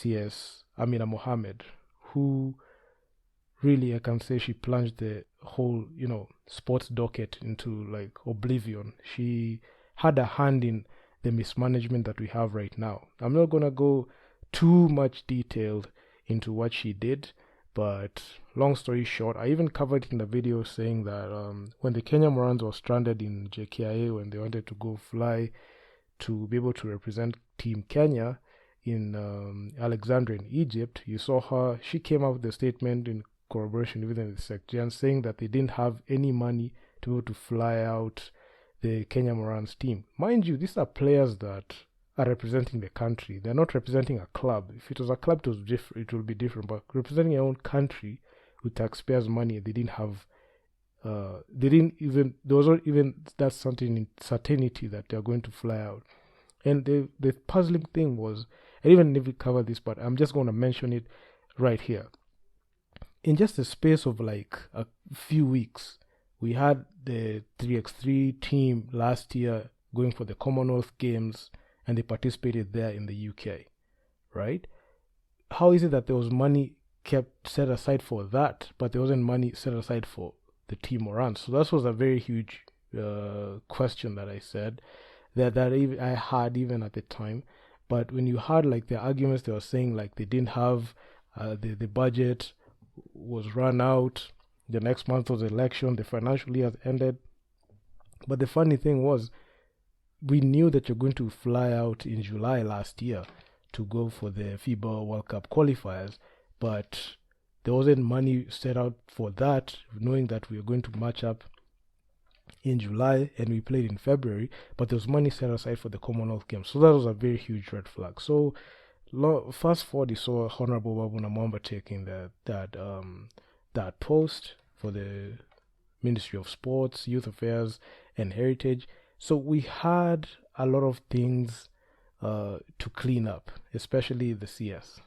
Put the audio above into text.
CS Amina Mohammed, who really, I can say, she plunged the whole, sports docket into like oblivion. She had a hand in the mismanagement that we have right now. I'm not gonna go too much detailed into what she did, but long story short, I even covered in the video saying that when the Kenya Morans were stranded in JKIA, when they wanted to go fly to be able to represent Team Kenya in Alexandria in Egypt, you saw her. She came out with a statement in corroboration with the Secretariat saying that they didn't have any money to be able to fly out the Kenya Morans team. Mind you, these are players that are representing the country. They're not representing a club. If it was a club, it would be different. But representing your own country with taxpayers' money, they didn't have. They didn't even. There was not even that certainty that they're going to fly out. And the puzzling thing was, I didn't even cover this, but I'm just going to mention it right here. In just the space of like a few weeks, we had the 3x3 team last year going for the Commonwealth Games, and they participated there in the UK, right? How is it that there was money kept set aside for that, but there wasn't money set aside for the team Morans? So that was a very huge question that I said that I had even at the time. But when you had like the arguments, they were saying like they didn't have the budget was run out. The next month was the election. The financial year has ended. But the funny thing was, we knew that you're going to fly out in July last year to go for the FIBA World Cup qualifiers, but there wasn't money set out for that, knowing that we were going to match up in July and we played in February, but there was money set aside for the Commonwealth Games. So that was a very huge red flag. So fast forward, you saw Honorable Babu Namwamba taking that post for the Ministry of Sports, Youth Affairs, and Heritage. So we had a lot of things to clean up, especially the CS.